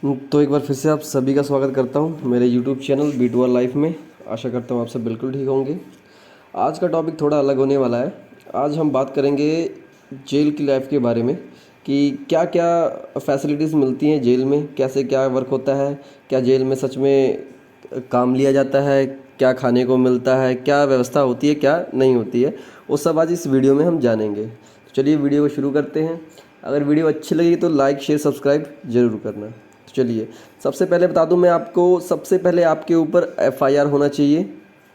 तो एक बार फिर से आप सभी का स्वागत करता हूँ मेरे यूट्यूब चैनल बीटूआ लाइफ में। आशा करता हूँ आप सब बिल्कुल ठीक होंगे। आज का टॉपिक थोड़ा अलग होने वाला है। आज हम बात करेंगे जेल की लाइफ के बारे में कि क्या क्या फैसिलिटीज़ मिलती हैं जेल में, कैसे क्या वर्क होता है, क्या जेल में सच में काम लिया जाता है, क्या खाने को मिलता है, क्या व्यवस्था होती है, क्या नहीं होती है, वो सब आज इस वीडियो में हम जानेंगे। तो चलिए वीडियो को शुरू करते हैं। अगर वीडियो अच्छी लगी तो लाइक शेयर सब्सक्राइब ज़रूर करना। तो चलिए सबसे पहले बता दूं मैं आपको, सबसे पहले आपके ऊपर एफआईआर होना चाहिए,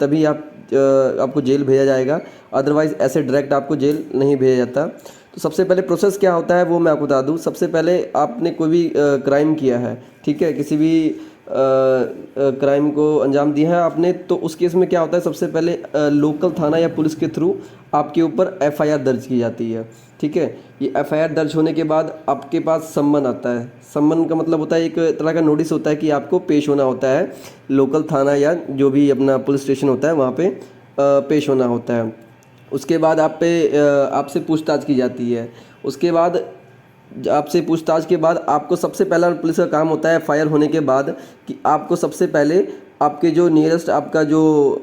तभी आपको जेल भेजा जाएगा। अदरवाइज़ ऐसे डायरेक्ट आपको जेल नहीं भेजा जाता। तो सबसे पहले प्रोसेस क्या होता है वो मैं आपको बता दूं। सबसे पहले आपने कोई भी क्राइम किया है, ठीक है, किसी भी क्राइम को अंजाम दिया है आपने, तो उस केस में क्या होता है, सबसे पहले लोकल थाना या पुलिस के थ्रू आपके ऊपर एफआईआर दर्ज की जाती है। ठीक है, ये एफआईआर दर्ज होने के बाद आपके पास सम्मन आता है। सम्मन का मतलब होता है एक तरह का नोटिस होता है कि आपको पेश होना होता है लोकल थाना या जो भी अपना पुलिस स्टेशन होता है वहाँ पे पेश होना होता है। उसके बाद आपसे पूछताछ की जाती है। उसके बाद आपसे पूछताछ के बाद आपको सबसे पहला पुलिस का काम होता है एफआईआर होने के बाद कि आपको सबसे पहले आपके जो नियरेस्ट आपका जो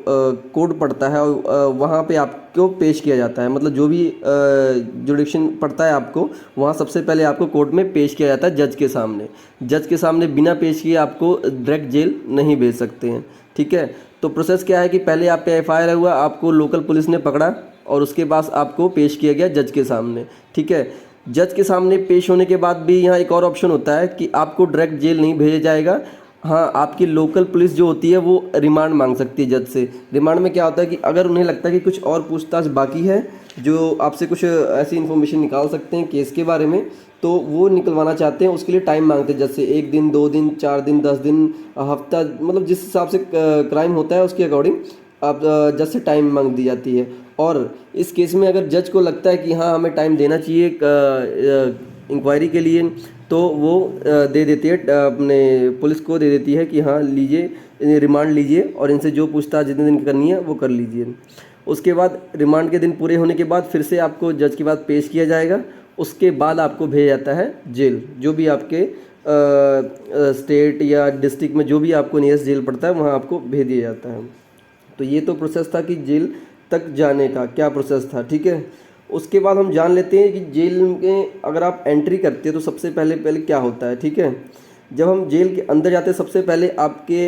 कोर्ट पड़ता है वहाँ पे आपको पेश किया जाता है। मतलब जो भी जुडिक्शन पड़ता है आपको, वहाँ सबसे पहले आपको कोर्ट में पेश किया जाता है जज के सामने। जज के सामने बिना पेश किए आपको डायरेक्ट जेल नहीं भेज सकते हैं। ठीक है, तो प्रोसेस क्या है कि पहले आप पे एफआईआर हुआ, आपको लोकल पुलिस ने पकड़ा और उसके बाद आपको पेश किया गया जज के सामने। ठीक है, जज के सामने पेश होने के बाद भी यहाँ एक और ऑप्शन होता है कि आपको डायरेक्ट जेल नहीं भेजा जाएगा। हाँ, आपकी लोकल पुलिस जो होती है वो रिमांड मांग सकती है जज से। रिमांड में क्या होता है कि अगर उन्हें लगता है कि कुछ और पूछताछ बाकी है, जो आपसे कुछ ऐसी इन्फॉर्मेशन निकाल सकते हैं केस के बारे में, तो वो निकलवाना चाहते हैं, उसके लिए टाइम मांगते हैं जज से। 1 दिन, 2 दिन, 4 दिन, 10 दिन, हफ्ता, मतलब जिस हिसाब से क्राइम होता है उसके अकॉर्डिंग आप जज से टाइम मांग दी जाती है। और इस केस में अगर जज को लगता है कि हाँ हमें टाइम देना चाहिए इंक्वायरी के लिए, तो वो दे देती है, अपने पुलिस को दे देती है कि हाँ लीजिए, रिमांड लीजिए और इनसे जो पूछताछ जितने दिन की करनी है वो कर लीजिए। उसके बाद रिमांड के दिन पूरे होने के बाद फिर से आपको जज के बाद पेश किया जाएगा। उसके बाद आपको भेजा जाता है जेल, जो भी आपके स्टेट या डिस्ट्रिक्ट में जो भी आपको नियरेस्ट जेल पड़ता है वहाँ आपको भेज दिया जाता है। तो ये तो प्रोसेस था कि जेल तक जाने का क्या प्रोसेस था। ठीक है, उसके बाद हम जान लेते हैं कि जेल में अगर आप एंट्री करते हैं तो सबसे पहले पहले क्या होता है। ठीक है, जब हम जेल के अंदर जाते हैं सबसे पहले आपके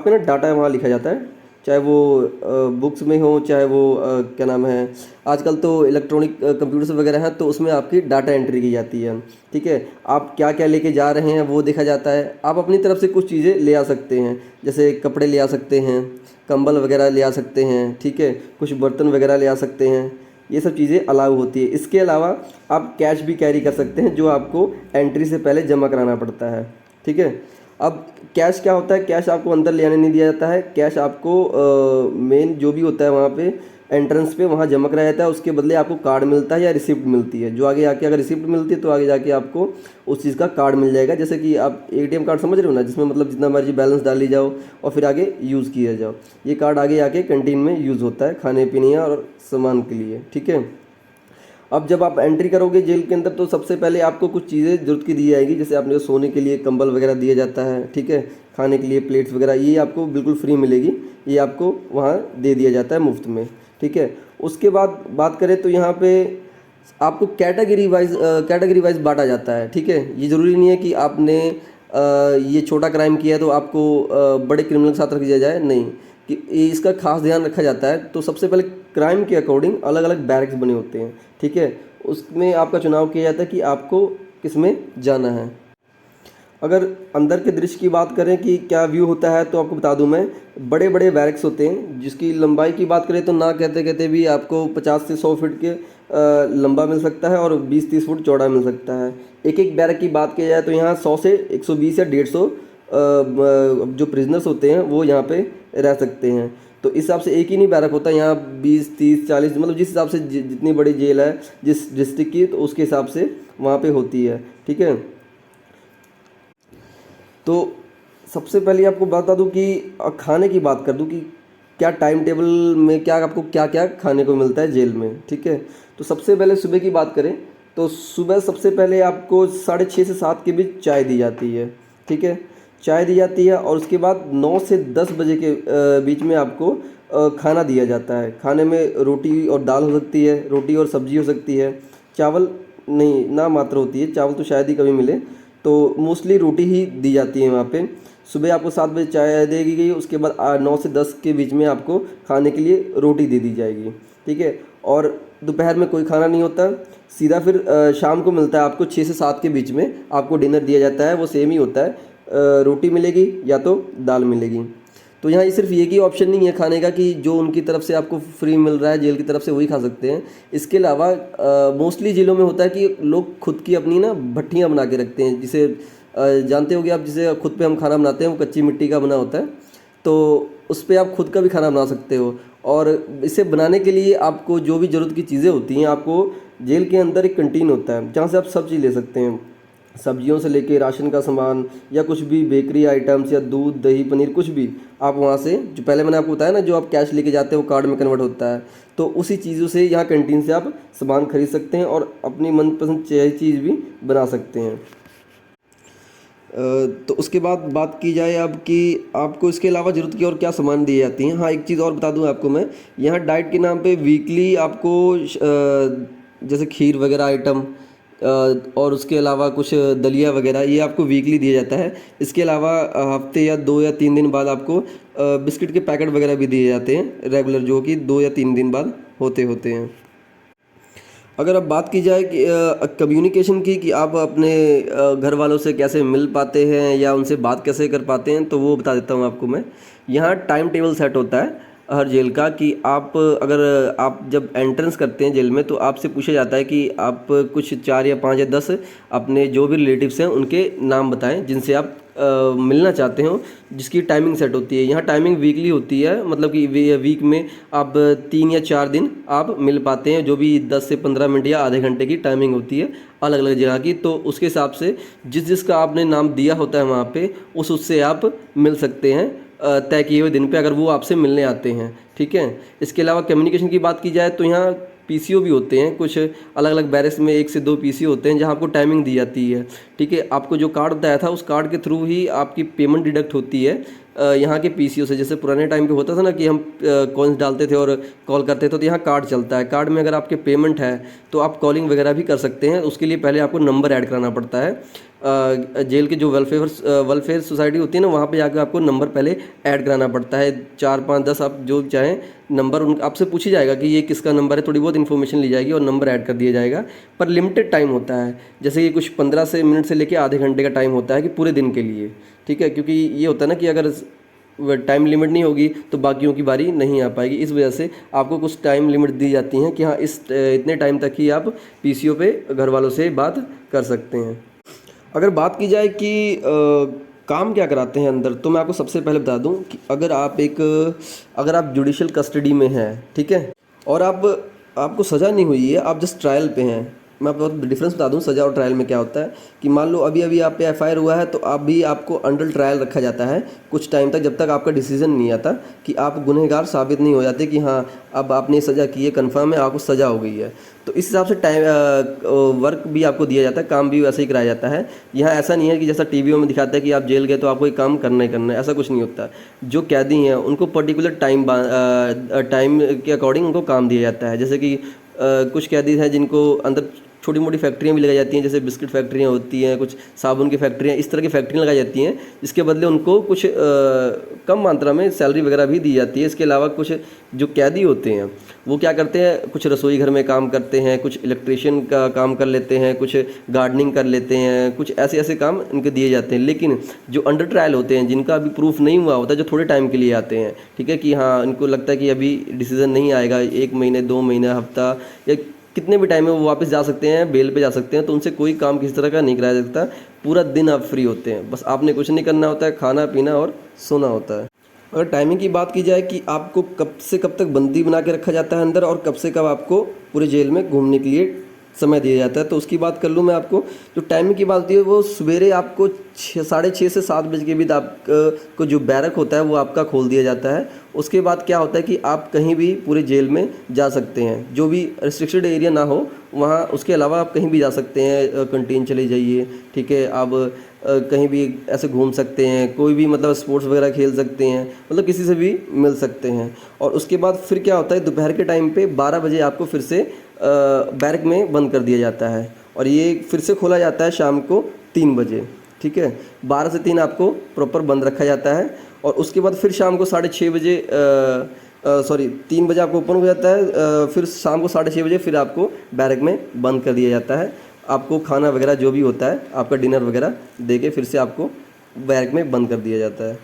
ना डाटा वहाँ लिखा जाता है, चाहे वो बुक्स में हो, चाहे वो क्या नाम है, आजकल तो इलेक्ट्रॉनिक कंप्यूटर्स वगैरह हैं, तो उसमें आपकी डाटा एंट्री की जाती है। ठीक है, आप क्या क्या लेके जा रहे हैं वो देखा जाता है। आप अपनी तरफ से कुछ चीज़ें ले आ सकते हैं, जैसे कपड़े ले आ सकते हैं, कंबल वगैरह ले आ सकते हैं। ठीक है, कुछ बर्तन वगैरह ले आ सकते हैं, ये सब चीज़ें अलाउ होती है। इसके अलावा आप कैश भी कैरी कर सकते हैं जो आपको एंट्री से पहले जमा कराना पड़ता है। ठीक है, अब कैश क्या होता है, कैश आपको अंदर ले आने नहीं दिया जाता है। कैश आपको मेन जो भी होता है वहाँ पे एंट्रेंस पे वहाँ जमा कराया जाता है। उसके बदले आपको कार्ड मिलता है या रिसिप्ट मिलती है, जो आगे आके अगर रिसिप्ट मिलती है तो आगे जाके आपको उस चीज़ का कार्ड मिल जाएगा। जैसे कि आप एटीएम कार्ड समझ रहे हो ना, जिसमें मतलब जितना मर्जी बैलेंस डाली जाओ और फिर आगे यूज़ किया जाओ। ये कार्ड आगे आके कैंटीन में यूज़ होता है खाने पीने और सामान के लिए। ठीक है, अब जब आप एंट्री करोगे जेल के अंदर तो सबसे पहले आपको कुछ चीज़ें ज़रूरत की दी जाएगी। जैसे आपने सोने के लिए कंबल वगैरह दिया जाता है। ठीक है, खाने के लिए प्लेट्स वगैरह ये आपको बिल्कुल फ्री मिलेगी, ये आपको वहाँ दे दिया जाता है मुफ्त में। ठीक है, उसके बाद बात करें तो यहाँ पे आपको कैटेगरी वाइज बांटा जाता है। ठीक है, ये ज़रूरी नहीं है कि आपने ये छोटा क्राइम किया है तो आपको बड़े क्रिमिनल के साथ रख दिया जाए, नहीं, कि इसका खास ध्यान रखा जाता है। तो सबसे पहले क्राइम के अकॉर्डिंग अलग अलग बैरक्स बने होते हैं। ठीक है, उसमें आपका चुनाव किया जाता है कि आपको किस में जाना है। अगर अंदर के दृश्य की बात करें कि क्या व्यू होता है तो आपको बता दूं मैं, बड़े बड़े बैरक्स होते हैं जिसकी लंबाई की बात करें तो ना कहते कहते भी आपको 50 से 100 फीट के लंबा मिल सकता है और 20-30 फुट चौड़ा मिल सकता है। एक एक बैरक की बात की जाए तो यहाँ 100 से 120 या 150 जो प्रिजनर्स होते हैं वो यहाँ पे रह सकते हैं। तो इस हिसाब से एक ही नहीं बैरक होता, यहाँ 20-30-40 मतलब जिस हिसाब से जितनी बड़ी जेल है जिस डिस्ट्रिक्ट की, तो उसके हिसाब से वहाँ पे होती है। ठीक है, तो सबसे पहले आपको बता दूं कि खाने की बात कर दूं कि क्या टाइम टेबल में क्या आपको क्या क्या खाने को मिलता है जेल में। ठीक है, तो सबसे पहले सुबह की बात करें तो सुबह सबसे पहले आपको 6:30 से 7 के बीच चाय दी जाती है। ठीक है, चाय दी जाती है। और उसके बाद 9 से 10 बजे के बीच में आपको खाना दिया जाता है। खाने में रोटी और दाल हो सकती है, रोटी और सब्जी हो सकती है, चावल नहीं ना मात्र होती है, चावल तो शायद ही कभी मिले, तो मोस्टली रोटी ही दी जाती है वहाँ पे। सुबह आपको 7 बजे चाय देगी गई, उसके बाद 9 से 10 के बीच में आपको खाने के लिए रोटी दे दी जाएगी, ठीक है। और दोपहर में कोई खाना नहीं होता, सीधा फिर शाम को मिलता है आपको 6 से 7 के बीच में आपको डिनर दिया जाता है। वो सेम ही होता है, रोटी मिलेगी या तो दाल मिलेगी। तो यहाँ ये सिर्फ एक ही ऑप्शन नहीं है खाने का कि जो उनकी तरफ से आपको फ्री मिल रहा है जेल की तरफ से वही खा सकते हैं। इसके अलावा मोस्टली जेलों में होता है कि लोग खुद की अपनी ना भट्टियाँ बना के रखते हैं, जिसे जानते होगे आप, जिसे खुद पे हम खाना बनाते हैं, वो कच्ची मिट्टी का बना होता है। तो उस पर आप खुद का भी खाना बना सकते हो। और इसे बनाने के लिए आपको जो भी ज़रूरत की चीज़ें होती हैं, आपको जेल के अंदर एक कैंटीन होता है जहाँ से आप सब चीज़ ले सकते हैं, सब्जियों से लेके राशन का सामान या कुछ भी बेकरी आइटम्स या दूध दही पनीर कुछ भी आप वहाँ से, जो पहले मैंने आपको बताया ना, जो आप कैश लेके जाते हो वो कार्ड में कन्वर्ट होता है, तो उसी चीज़ों से यहाँ कैंटीन से आप सामान खरीद सकते हैं और अपनी मनपसंद चीज़ भी बना सकते हैं। तो उसके बाद बात की जाए अब कि आपको इसके अलावा ज़रूरत की और क्या सामान दिए जाती हैं। हाँ, एक चीज़ और बता दूं आपको मैं, यहाँ डाइट के नाम पे वीकली आपको जैसे खीर वगैरह आइटम और उसके अलावा कुछ दलिया वगैरह ये आपको वीकली दिया जाता है। इसके अलावा हफ्ते या 2 या 3 दिन बाद आपको बिस्किट के पैकेट वगैरह भी दिए जाते हैं रेगुलर, जो कि 2 या 3 दिन बाद होते हैं। अगर अब बात की जाए कि कम्युनिकेशन की, कि आप अपने घर वालों से कैसे मिल पाते हैं या उनसे बात कैसे कर पाते हैं, तो वो बता देता हूँ आपको मैं। यहाँ टाइम टेबल सेट होता है हर जेल का कि आप अगर आप जब एंट्रेंस करते हैं जेल में तो आपसे पूछा जाता है कि आप कुछ 4 या 5 या 10 अपने जो भी रिलेटिव्स हैं उनके नाम बताएं जिनसे आप मिलना चाहते हो, जिसकी टाइमिंग सेट होती है। यहाँ टाइमिंग वीकली होती है, मतलब कि वीक में आप 3 या 4 दिन आप मिल पाते हैं, जो भी 10 से 15 मिनट या आधे घंटे की टाइमिंग होती है अलग अलग जगह की। तो उसके हिसाब से जिसका आपने नाम दिया होता है वहाँ पे उससे आप मिल सकते हैं तय किए हुए दिन पे, अगर वो आपसे मिलने आते हैं, ठीक है। इसके अलावा कम्युनिकेशन की बात की जाए तो यहाँ पीसीओ भी होते हैं कुछ अलग अलग बैरक्स में, 1 से 2 पीसीओ होते हैं जहाँ आपको टाइमिंग दी जाती है, ठीक है। आपको जो कार्ड बताया था उस कार्ड के थ्रू ही आपकी पेमेंट डिडक्ट होती है यहाँ के पीसीओ से। जैसे पुराने टाइम पे होता था ना कि हम कॉइन्स डालते थे और कॉल करते थे, तो यहाँ कार्ड चलता है। कार्ड में अगर आपके पेमेंट है तो आप कॉलिंग वगैरह भी कर सकते हैं। उसके लिए पहले आपको नंबर ऐड कराना पड़ता है। जेल के जो वेलफेयर सोसाइटी होती है ना, वहाँ पे जाकर आपको नंबर पहले ऐड कराना पड़ता है। 4, 5, 10 आप जो चाहें नंबर उन आपसे पूछी जाएगा कि ये किसका नंबर है, थोड़ी बहुत इन्फॉर्मेशन ली जाएगी और नंबर ऐड कर दिया जाएगा। पर लिमिटेड टाइम होता है, जैसे कि कुछ 15 से मिनट से लेकर आधे घंटे का टाइम होता है कि पूरे दिन के लिए, ठीक है। क्योंकि ये होता है ना कि अगर टाइम लिमिट नहीं होगी तो बाकियों की बारी नहीं आ पाएगी, इस वजह से आपको कुछ टाइम लिमिट दी जाती हैं कि हाँ इतने टाइम तक ही आप पीसीओ पे घर वालों से बात कर सकते हैं। अगर बात की जाए कि काम क्या कराते हैं अंदर, तो मैं आपको सबसे पहले बता दूं कि अगर आप जुडिशल कस्टडी में हैं, ठीक है, और आपको सज़ा नहीं हुई है, आप जस्ट ट्रायल पे हैं। मैं आपको डिफरेंस बता दूं सज़ा और ट्रायल में क्या होता है कि मान लो अभी आप पे एफआईआर हुआ है तो आपको अंडर ट्रायल रखा जाता है कुछ टाइम तक, जब तक आपका डिसीजन नहीं आता कि आप गुनहगार साबित नहीं हो जाते कि हाँ अब आपने सज़ा की है, कन्फर्म है आपको सज़ा हो गई है। तो इस हिसाब से वर्क भी आपको दिया जाता है, काम भी वैसे ही कराया जाता है। यहाँ ऐसा नहीं है कि जैसा टीवीओ में दिखाता है कि आप जेल गए तो आपको ये काम करना ही करना है, ऐसा कुछ नहीं होता। जो कैदी हैं उनको पर्टिकुलर टाइम के अकॉर्डिंग उनको काम दिया जाता है। जैसे कि कुछ कैदी हैं जिनको अंदर छोटी मोटी फैक्ट्रियाँ भी लगाई जाती हैं, जैसे बिस्किट फैक्ट्रियाँ होती हैं, कुछ साबुन की फैक्ट्रियाँ, इस तरह की फैक्ट्रियाँ लगाई जाती हैं, जिसके बदले उनको कुछ कम मात्रा में सैलरी वगैरह भी दी जाती है। इसके अलावा कुछ जो कैदी होते हैं वो क्या करते हैं, कुछ रसोई घर में काम करते हैं, कुछ इलेक्ट्रिशियन का काम कर लेते हैं, कुछ गार्डनिंग कर लेते हैं, कुछ ऐसे काम इनके दिए जाते हैं। लेकिन जो अंडर ट्रायल होते हैं, जिनका अभी प्रूफ नहीं हुआ होता, जो थोड़े टाइम के लिए आते हैं, ठीक है, कि हाँ इनको लगता है कि अभी डिसीजन नहीं आएगा, 1 महीने 2 महीने हफ्ता या कितने भी टाइम में वो वापस जा सकते हैं, बेल पे जा सकते हैं, तो उनसे कोई काम किसी तरह का नहीं कराया जाता। पूरा दिन आप फ्री होते हैं, बस आपने कुछ नहीं करना होता है, खाना पीना और सोना होता है। अगर टाइमिंग की बात की जाए कि आपको कब से कब तक बंदी बना के रखा जाता है अंदर और कब से कब आपको पूरे जेल में घूमने के लिए समय दिया जाता है, तो उसकी बात कर लूँ मैं आपको। जो टाइमिंग की बात होती है वो सवेरे आपको 6:30 से 7 बजे के बीच आपको जो बैरक होता है वो आपका खोल दिया जाता है। उसके बाद क्या होता है कि आप कहीं भी पूरे जेल में जा सकते हैं, जो भी रिस्ट्रिक्टेड एरिया ना हो वहाँ, उसके अलावा आप कहीं भी जा सकते हैं, कैंटीन चले जाइए, ठीक है। अब कहीं भी ऐसे घूम सकते हैं, कोई भी मतलब स्पोर्ट्स वगैरह खेल सकते हैं, मतलब किसी से भी मिल सकते हैं। और उसके बाद फिर क्या होता है, दोपहर के टाइम पे 12 बजे आपको फिर से बैरक में बंद कर दिया जाता है और ये फिर से खोला जाता है शाम को 3 बजे। ठीक है, 12 से 3 आपको प्रॉपर बंद रखा जाता है और उसके बाद फिर शाम को 6:30 बजे 3 बजे आपको ओपन हो जाता है, फिर शाम को 6:30 बजे फिर आपको बैरक में बंद कर दिया जाता है। आपको खाना वगैरह जो भी होता है, आपका डिनर वगैरह दे के फिर से आपको बैरक में बंद कर दिया जाता है।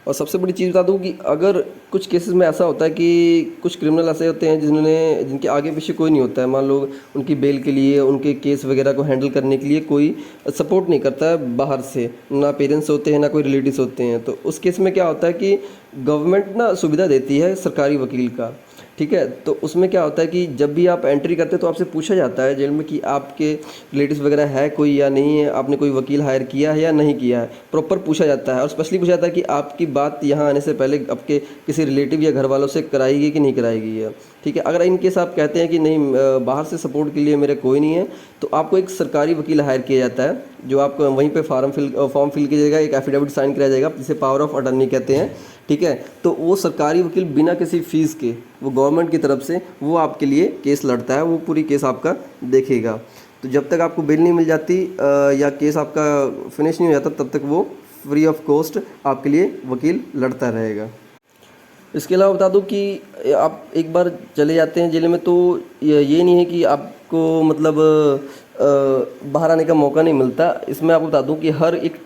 और सबसे बड़ी चीज़ बता दूँ कि अगर कुछ केसेस में ऐसा होता है कि कुछ क्रिमिनल ऐसे होते हैं जिनके आगे पीछे कोई नहीं होता है, मान लो उनकी बेल के लिए, उनके केस वगैरह को हैंडल करने के लिए कोई सपोर्ट नहीं करता है बाहर से, ना पेरेंट्स होते हैं ना कोई रिलेटिव्स होते हैं, तो उस केस में क्या होता है कि गवर्नमेंट ना सुविधा देती है सरकारी वकील का। ठीक है, तो उसमें क्या होता है कि जब भी आप एंट्री करते हैं तो आपसे पूछा जाता है जेल में कि आपके रिलेटिव्स वगैरह है कोई या नहीं है, आपने कोई वकील हायर किया है या नहीं किया है, प्रॉपर पूछा जाता है। और स्पेशली पूछा जाता है कि आपकी बात यहाँ आने से पहले आपके किसी रिलेटिव या घर वालों से कराई गई कि नहीं कराई गई है। ठीक है, अगर इन केस आप कहते हैं कि नहीं बाहर से सपोर्ट के लिए मेरे कोई नहीं है, तो आपको एक सरकारी वकील हायर किया जाता है जो आपको वहीं पे फॉर्म फिल किया जाएगा, एक एफिडेविट साइन कराया जाएगा जिसे पावर ऑफ अटर्नी कहते हैं। ठीक है, तो वो सरकारी वकील बिना किसी फ़ीस के, वो गवर्नमेंट की तरफ से वो आपके लिए केस लड़ता है, वो पूरी केस आपका देखेगा। तो जब तक आपको बेल नहीं मिल जाती या केस आपका फिनिश नहीं हो जाता, तब तक वो फ्री ऑफ कॉस्ट आपके लिए वकील लड़ता रहेगा। इसके अलावा बता दूं कि आप एक बार चले जाते हैं जेल में तो ये नहीं है कि आपको मतलब बाहर आने का मौका नहीं मिलता। इसमें आपको बता दूं कि हर एक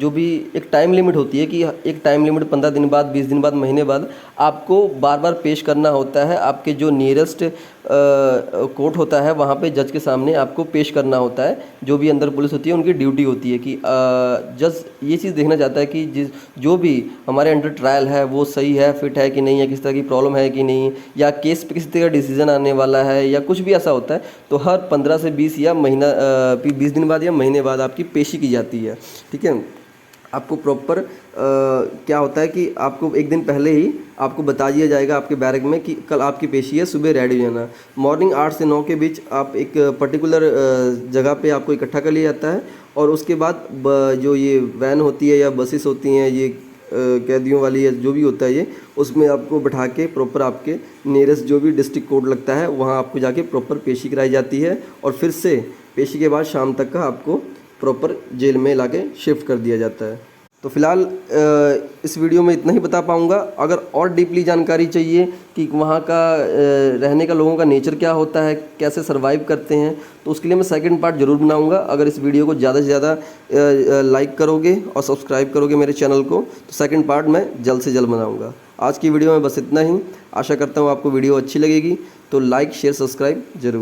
जो भी एक टाइम लिमिट होती है कि एक टाइम लिमिट 15 दिन बाद, 20 दिन बाद, महीने बाद आपको बार बार पेश करना होता है। आपके जो नियरेस्ट कोर्ट होता है वहाँ पे जज के सामने आपको पेश करना होता है। जो भी अंदर पुलिस होती है उनकी ड्यूटी होती है कि जज ये चीज़ देखना चाहता है कि जो भी हमारे अंडर ट्रायल है वो सही है, फिट है कि नहीं, या किस तरह की प्रॉब्लम है कि नहीं, या केस पे किसी तरह का डिसीजन आने वाला है या कुछ भी ऐसा होता है, तो हर 15 से 20 या 20 दिन बाद या महीने बाद आपकी पेशी की जाती है। ठीक है, आपको प्रॉपर क्या होता है कि आपको एक दिन पहले ही आपको बता दिया जाएगा आपके बैरक में कि कल आपकी पेशी है, सुबह रेडी हो जाना। मॉर्निंग 8 से 9 के बीच आप एक पर्टिकुलर जगह पे आपको इकट्ठा कर लिया जाता है और उसके बाद जो ये वैन होती है या बसेस होती हैं, ये कैदियों वाली या जो भी होता है, ये उसमें आपको बिठा के प्रॉपर आपके नियरेस्ट जो भी डिस्ट्रिक्ट कोर्ट लगता है वहाँ आपको जाके प्रॉपर पेशी कराई जाती है और फिर से पेशी के बाद शाम तक का आपको प्रॉपर जेल में लाके शिफ्ट कर दिया जाता है। तो फ़िलहाल इस वीडियो में इतना ही बता पाऊँगा। अगर और डीपली जानकारी चाहिए कि वहाँ का रहने का लोगों का नेचर क्या होता है, कैसे सर्वाइव करते हैं, तो उसके लिए मैं सेकंड पार्ट ज़रूर बनाऊँगा। अगर इस वीडियो को ज़्यादा से ज़्यादा लाइक करोगे और सब्सक्राइब करोगे मेरे चैनल को, तो सेकंड पार्ट मैं जल्द से जल्द बनाऊँगा। आज की वीडियो में बस इतना ही। आशा करता हूँ आपको वीडियो अच्छी लगेगी, तो लाइक शेयर सब्सक्राइब ज़रूर।